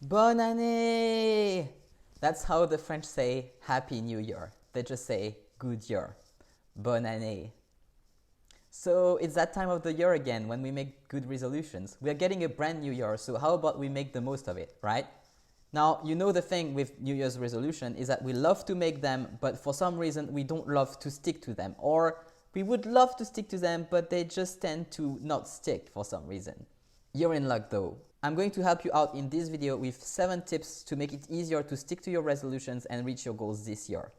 Bonne année! That's how the French say Happy New Year. They just say good year. Bonne année. So it's that time of the year again when we make good resolutions. We are getting a brand new year, so how about we make the most of it, right? Now, you know the thing with New Year's resolution is that we love to make them, but for some reason we don't love to stick to them. Or we would love to stick to them, but they just tend to not stick for some reason. You're in luck though. I'm going to help you out in this video with 7 tips to make it easier to stick to your resolutions and reach your goals this year.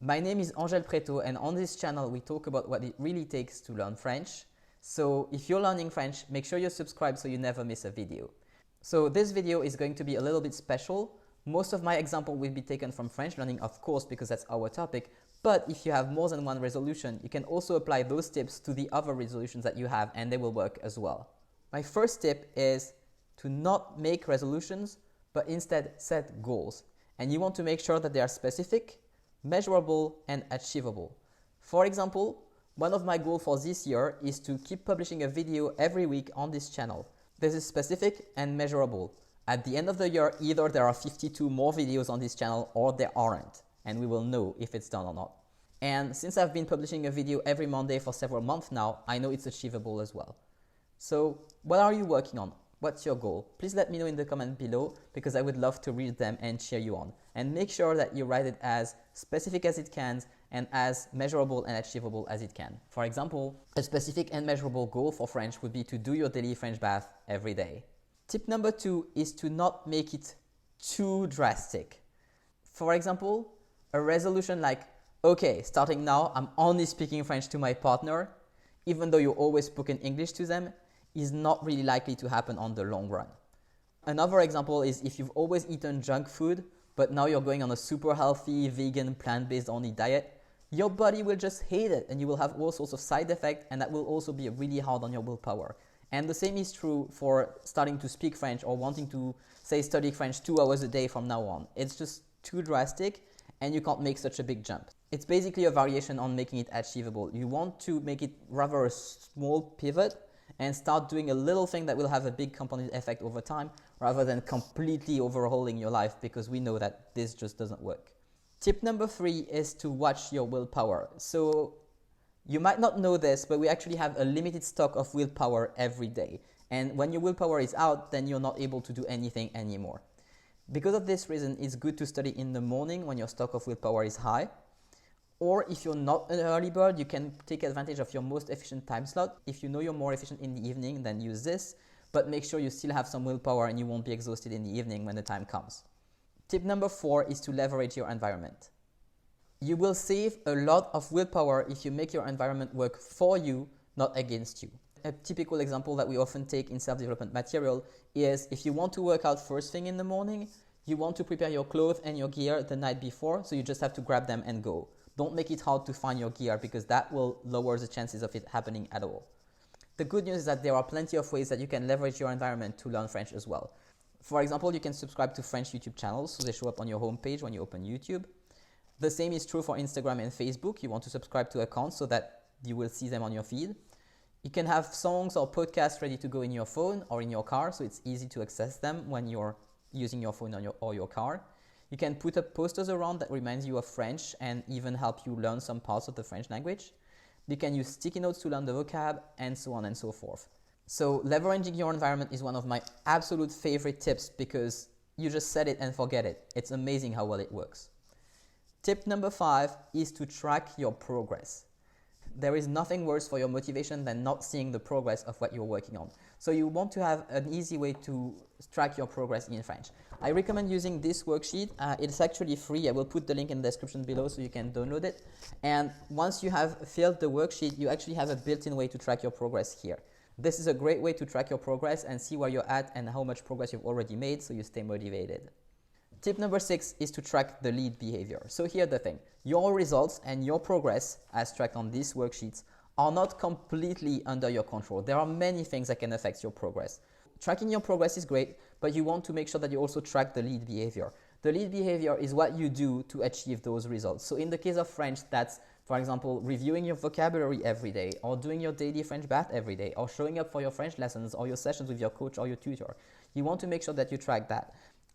My name is Angèle Preto, and on this channel we talk about what it really takes to learn French. So if you're learning French, make sure you're subscribed so you never miss a video. So this video is going to be a little bit special. Most of my example will be taken from French learning, of course, because that's our topic. But if you have more than one resolution, you can also apply those tips to the other resolutions that you have, and they will work as well. My first tip is to not make resolutions, but instead set goals. And you want to make sure that they are specific, measurable, and achievable. For example, one of my goals for this year is to keep publishing a video every week on this channel. This is specific and measurable. At the end of the year, either there are 52 more videos on this channel or there aren't, and we will know if it's done or not. And since I've been publishing a video every Monday for several months now, I know it's achievable as well. So what are you working on? What's your goal? Please let me know in the comment below, because I would love to read them and cheer you on. And make sure that you write it as specific as it can and as measurable and achievable as it can. For example, a specific and measurable goal for French would be to do your daily French bath every day. Tip number 2 is to not make it too drastic. For example, a resolution like, okay, starting now, I'm only speaking French to my partner, even though you always spoken English to them, is not really likely to happen on the long run. Another example is if you've always eaten junk food, but now you're going on a super healthy, vegan, plant-based only diet, your body will just hate it and you will have all sorts of side effects, and that will also be really hard on your willpower. And the same is true for starting to speak French or wanting to, say, study French 2 hours a day from now on. It's just too drastic and you can't make such a big jump. It's basically a variation on making it achievable. You want to make it rather a small pivot and start doing a little thing that will have a big compounded effect over time, rather than completely overhauling your life, because we know that this just doesn't work. Tip number 3 is to watch your willpower. So you might not know this, but we actually have a limited stock of willpower every day. And when your willpower is out, then you're not able to do anything anymore. Because of this reason, it's good to study in the morning when your stock of willpower is high. Or if you're not an early bird, you can take advantage of your most efficient time slot. If you know you're more efficient in the evening, then use this. But make sure you still have some willpower and you won't be exhausted in the evening when the time comes. Tip number 4 is to leverage your environment. You will save a lot of willpower if you make your environment work for you, not against you. A typical example that we often take in self-development material is if you want to work out first thing in the morning, you want to prepare your clothes and your gear the night before, so you just have to grab them and go. Don't make it hard to find your gear, because that will lower the chances of it happening at all. The good news is that there are plenty of ways that you can leverage your environment to learn French as well. For example, you can subscribe to French YouTube channels, so they show up on your homepage when you open YouTube. The same is true for Instagram and Facebook. You want to subscribe to accounts so that you will see them on your feed. You can have songs or podcasts ready to go in your phone or in your car, so it's easy to access them when you're using your phone or your car. You can put up posters around that reminds you of French and even help you learn some parts of the French language. You can use sticky notes to learn the vocab, and so on and so forth. So leveraging your environment is one of my absolute favorite tips, because you just set it and forget it. It's amazing how well it works. Tip number 5 is to track your progress. There is nothing worse for your motivation than not seeing the progress of what you're working on. So you want to have an easy way to track your progress in French. I recommend using this worksheet. It's actually free. I will put the link in the description below so you can download it. And once you have filled the worksheet, you actually have a built-in way to track your progress here. This is a great way to track your progress and see where you're at and how much progress you've already made, so you stay motivated. Tip number 6 is to track the lead behavior. So here's the thing. Your results and your progress, as tracked on these worksheets, are not completely under your control. There are many things that can affect your progress. Tracking your progress is great, but you want to make sure that you also track the lead behavior. The lead behavior is what you do to achieve those results. So in the case of French, that's, for example, reviewing your vocabulary every day, or doing your daily French bath every day, or showing up for your French lessons or your sessions with your coach or your tutor. You want to make sure that you track that.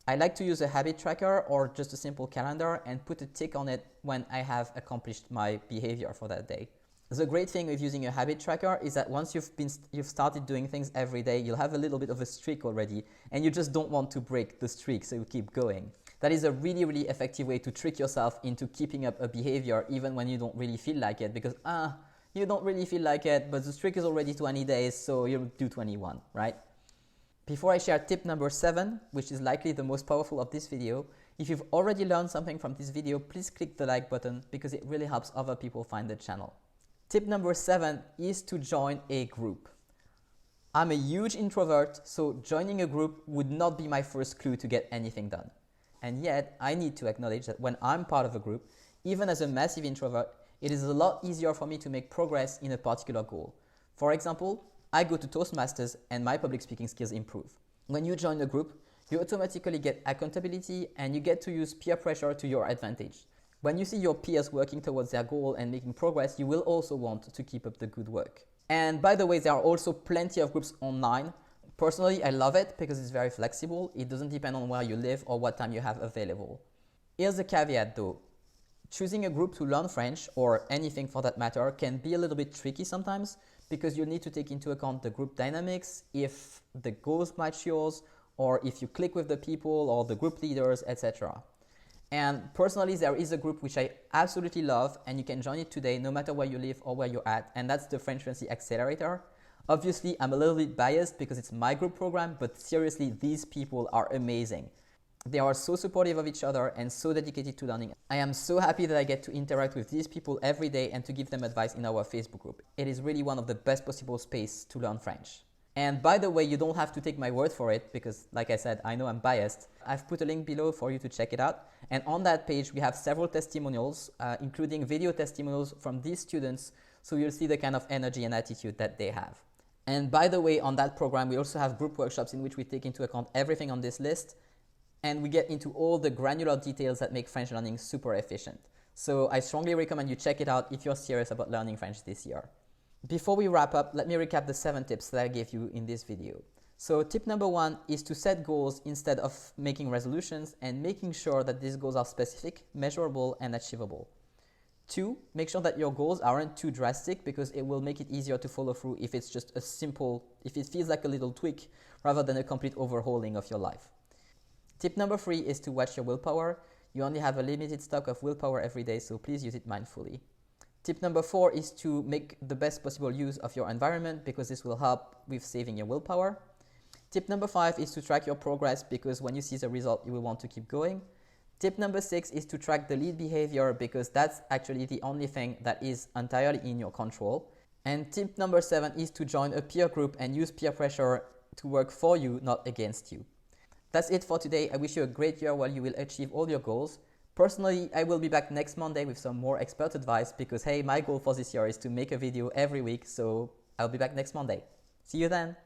I like to use a habit tracker or just a simple calendar and put a tick on it when I have accomplished my behavior for that day. The great thing with using a habit tracker is that once you've started doing things every day, you'll have a little bit of a streak already, and you just don't want to break the streak, so you keep going. That is a really, really effective way to trick yourself into keeping up a behavior even when you don't really feel like it, because you don't really feel like it, but the streak is already 20 days, so you'll do 21, right? Before I share tip number 7, which is likely the most powerful of this video, if you've already learned something from this video, please click the like button because it really helps other people find the channel. Tip number 7 is to join a group. I'm a huge introvert, so joining a group would not be my first clue to get anything done. And yet, I need to acknowledge that when I'm part of a group, even as a massive introvert, it is a lot easier for me to make progress in a particular goal. For example, I go to Toastmasters and my public speaking skills improve. When you join a group, you automatically get accountability and you get to use peer pressure to your advantage. When you see your peers working towards their goal and making progress, you will also want to keep up the good work. And by the way, there are also plenty of groups online. Personally, I love it because it's very flexible. It doesn't depend on where you live or what time you have available. Here's a caveat though. Choosing a group to learn French, or anything for that matter, can be a little bit tricky sometimes because you need to take into account the group dynamics, if the goals match yours, or if you click with the people or the group leaders, etc. And personally, there is a group which I absolutely love, and you can join it today no matter where you live or where you're at, and that's the French Fluency Accelerator. Obviously, I'm a little bit biased because it's my group program, but seriously, these people are amazing. They are so supportive of each other and so dedicated to learning. I am so happy that I get to interact with these people every day and to give them advice in our Facebook group. It is really one of the best possible space to learn French. And by the way, you don't have to take my word for it because, like I said, I know I'm biased. I've put a link below for you to check it out. And on that page, we have several testimonials, including video testimonials from these students, so you'll see the kind of energy and attitude that they have. And by the way, on that program, we also have group workshops in which we take into account everything on this list, and we get into all the granular details that make French learning super efficient. So I strongly recommend you check it out if you're serious about learning French this year. Before we wrap up, let me recap the 7 tips that I gave you in this video. So tip number 1 is to set goals instead of making resolutions and making sure that these goals are specific, measurable, and achievable. 2, make sure that your goals aren't too drastic because it will make it easier to follow through if it's just if it feels like a little tweak rather than a complete overhauling of your life. Tip number 3 is to watch your willpower. You only have a limited stock of willpower every day, so please use it mindfully. Tip number 4 is to make the best possible use of your environment because this will help with saving your willpower. Tip number 5 is to track your progress because when you see the result, you will want to keep going. Tip number 6 is to track the lead behavior because that's actually the only thing that is entirely in your control. And tip number 7 is to join a peer group and use peer pressure to work for you, not against you. That's it for today. I wish you a great year while you will achieve all your goals. Personally, I will be back next Monday with some more expert advice because, hey, my goal for this year is to make a video every week, so I'll be back next Monday. See you then.